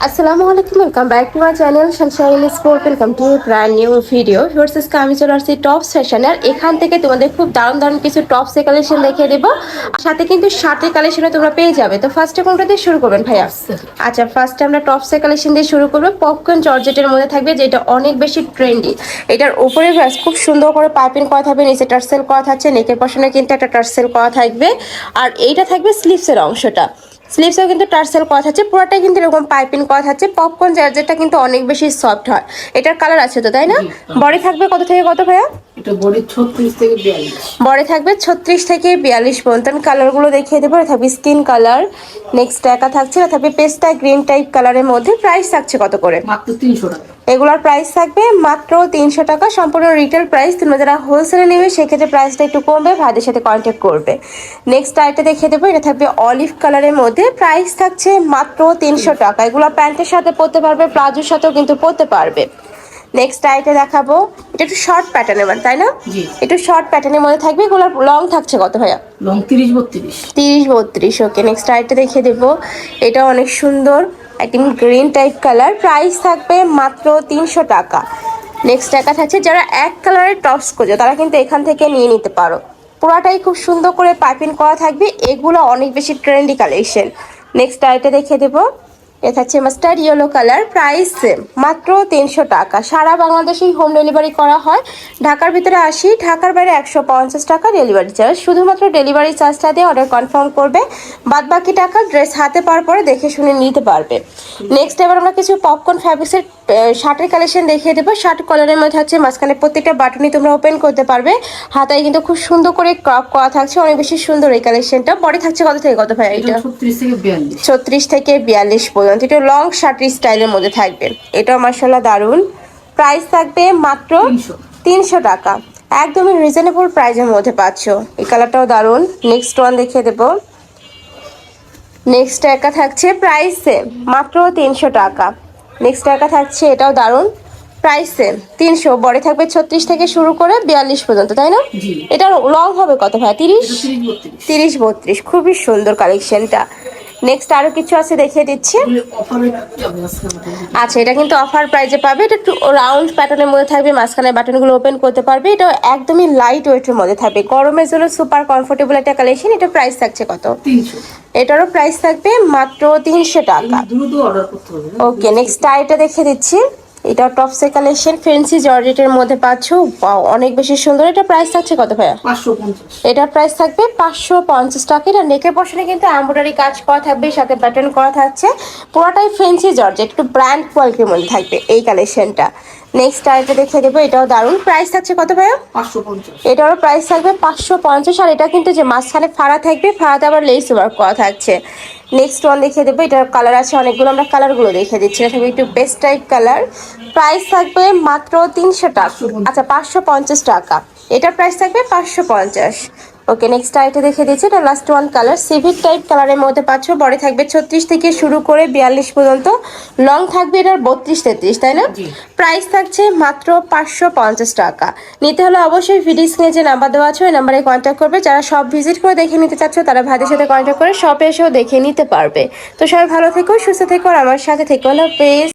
আসসালামু আলাইকুম, welcome back to my channel Sunshine sport. Welcome to brand new video. Versus আমি চলে আসছি টপ সেশনে। আর এখান থেকে তোমাদের খুব দারুণ দারুণ কিছু টপসের কালেকশন দেখিয়ে দেবো, সাথে কিন্তু শার্টের কালেকশনও তোমরা পেয়ে যাবে। তো ফার্স্টে কোনটা দিয়ে শুরু করবেন ভাইয়া? আচ্ছা, ফার্স্টে আমরা টপসের কালেকশন দিয়ে শুরু করবো। পপকর্ন জর্জেটের মধ্যে থাকবে, যেটা অনেক বেশি ট্রেন্ডি। এটার উপরে খুব সুন্দর করে পাইপিং করা থাকবে, নিচে টার্সেল করা থাকছে, নেকের পশনে কিন্তু একটা টার্সেল করা থাকবে। আর এইটা থাকবে স্লিভসের অংশটা, স্লিভসেও কিন্তু টার্সেল করা থাকছে, পুরোটাই কিন্তু এরকম পাইপিং করা থাকছে। পপকর্ন জর্জেটটা কিন্তু অনেক বেশি সফট হয়। এটার কালার আছে তো, তাই না? বডি থাকবে কত থেকে কত ভাইয়া? এটা বডি 36 থেকে 42। বডি থাকবে 36 থেকে 42 পর্যন্ত। আমি কালারগুলো দেখিয়ে দেবো। এটা থাকবে স্কিন কালার, নেক্সট একা থাকছে, এটা থাকবে পেস্টা গ্রিন টাইপ কালারের মধ্যে। প্রাইস থাকছে কত করে? মাত্র 300 টাকা। এগুলোর প্রাইস থাকবে মাত্র 300 টাকা, সম্পূর্ণ রিটেল প্রাইস। তোমরা যারা হোলসেলে নেবে সেক্ষেত্রে প্রাইসটা একটু কমবে, ভাইদের সাথে কন্ট্যাক্ট করবে। নেক্সট আইটা দেখিয়ে দেবো। এটা থাকবে অলিভ কালারের মধ্যে, প্রাইস থাকছে মাত্র 300 টাকা। এগুলো প্যান্টের সাথে পরতে পারবে, প্লাজোর সাথেও কিন্তু পরতে পারবে। নেক্সট আইটা দেখাবো, এটা একটু শর্ট প্যাটার্নের, তাই না? একটু শর্ট প্যাটার্নের মধ্যে থাকবে। এগুলো লং থাকছে কত ভাইয়া? লং 30-32। 30-32। ওকে, নেক্সট আইটা দেখিয়ে দেবো। এটা অনেক সুন্দর, একদম গ্রিন টাইপ কালার। প্রাইস থাকবে মাত্র 300 টাকা। নেক্সট টাকা থাকছে, যারা এক কালারের টপস করছো তারা কিন্তু এখান থেকে নিয়ে নিতে পারো। পুরাটাই খুব সুন্দর করে পাইপিং করা থাকবে। এগুলো অনেক বেশি ট্রেন্ডি কালেকশন। নেক্সট আইটা দেখিয়ে দেবো। এটা হচ্ছে mustard yellow colour, price same মাত্র 300 টাকা। সারা বাংলাদেশেই হোম ডেলিভারি করা হয়। ঢাকার ভিতরে 80, ঢাকার বাইরে 150 টাকা ডেলিভারি চার্জ। শুধুমাত্র ডেলিভারি চার্জটা দিয়ে অর্ডার কনফার্ম করবে, বাদ বাকি টাকা ড্রেস হাতে পাওয়ার পরে দেখে শুনে নিতে পারবে। নেক্সট এবার আমরা কিছু পপকর্ন ফ্যাব্রিক্সের শার্টের কালেকশন দেখিয়ে দেবো। শার্ট কলারের মধ্যে থাকছে, মাঝখানে প্রত্যেকটা বাটনই তোমরা ওপেন করতে পারবে। হাতায় কিন্তু খুব সুন্দর করে ক্রপ করা থাকছে, অনেক বেশি সুন্দর এই কালেকশনটা। বডি থাকছে কত থেকে কত ভাই? এটা 36 থেকে 42। 36 থেকে 42 পর্যন্ত। এটা লং শার্টের স্টাইলের মধ্যে থাকবে। এটাও মাশাআল্লাহ দারুন। প্রাইস থাকবে মাত্র 300 টাকা। একদমই রিজনেবল প্রাইসের মধ্যে পাচ্ছ। এই কালারটাও দারুন। নেক্সট ওয়ান দেখিয়ে দেবো। নেক্সট একা থাকছে, প্রাইস সেম মাত্র 300 টাকা। নেক্সট একা থাকছে, এটাও দারুন, প্রাইস সেম 300। বডি থাকবে 36 থেকে শুরু করে 42 পর্যন্ত, তাই না? এটা লং হবে কত ভাই? 30-32। খুবই সুন্দর কালেকশনটা। নেক্সট আরো কিছু আছে, দেখিয়ে দিচ্ছি। আচ্ছা, এটা কিন্তু অফার প্রাইজে পাবে। এটা একটু রাউন্ড প্যাটার্নের মধ্যে থাকবে, মাঝখানে বাটনগুলো ওপেন করতে পারবে। এটা একদমই লাইট ওয়েটের মধ্যে থাকবে, গরমের জন্য সুপার কমফোর্টেবল একটা কালেকশন। এটা প্রাইস থাকছে কত? 300। এটারও প্রাইস থাকবে মাত্র 300 টাকা। দ্রুত অর্ডার করতে হবে। ওকে, নেক্সট আইটা দেখিয়ে দিচ্ছি। এটা টপসের কালেকশন, ফ্যান্সি জর্জেটের মধ্যে পাচ্ছ। অনেক বেশি সুন্দর। এটা প্রাইস থাকছে কত ভাইয়া? 550। এটার প্রাইস থাকবে 550 টাকা। এটা নেকের পশনে কিন্তু এমব্রয়ডারি কাজ করা থাকবে, সাথে প্যাটার্ন করা থাকছে। পুরোটাই ফ্যান্সি জর্জেট, একটু ব্র্যান্ড কোয়ালিটির মধ্যে থাকবে এই কালেকশনটা। নেক্সট আইটা দেখিয়ে দেবো। এটাও দারুন। প্রাইস থাকছে কত ভাইয়া? 550। এটারও প্রাইস থাকবে 550। আর এটা কিন্তু যে মাঝখানে ফাড়া থাকবে, ফাড়াতে আবার লেস ওয়ার্ক করা থাকছে। নেক্সট ওয়ান দেখিয়ে দেবো। এটার কালার আছে অনেকগুলো, আমরা কালারগুলো দেখিয়ে দিচ্ছি। এটা থাকবে একটু বেস্ট টাইপ কালার। প্রাইস থাকবে মাত্র 300 টাকা। আচ্ছা, 550 টাকা। এটার প্রাইস থাকবে 550। ওকে, নেক্সট আইটা দেখে দিচ্ছি। এটা last one colour, civic type কালারের মধ্যে পাচ্ছ। বডি থাকবে 36 থেকে শুরু করে 42 পর্যন্ত। লং থাকবে এটার 32-33, তাই না? প্রাইস থাকছে মাত্র 550 টাকা। নিতে হলে অবশ্যই ভিডিও স্ক্রিনে যে নাম্বার দেওয়া আছে ওই নাম্বারে কন্ট্যাক্ট করবে। যারা সব ভিজিট করে দেখে নিতে চাচ্ছ তারা ভাইদের সাথে কন্ট্যাক্ট করে শপে এসেও দেখে নিতে পারবে। তো সবাই ভালো থেকো, সুস্থ থেকো, আর আমার সাথে থেকো। হলো পেজ।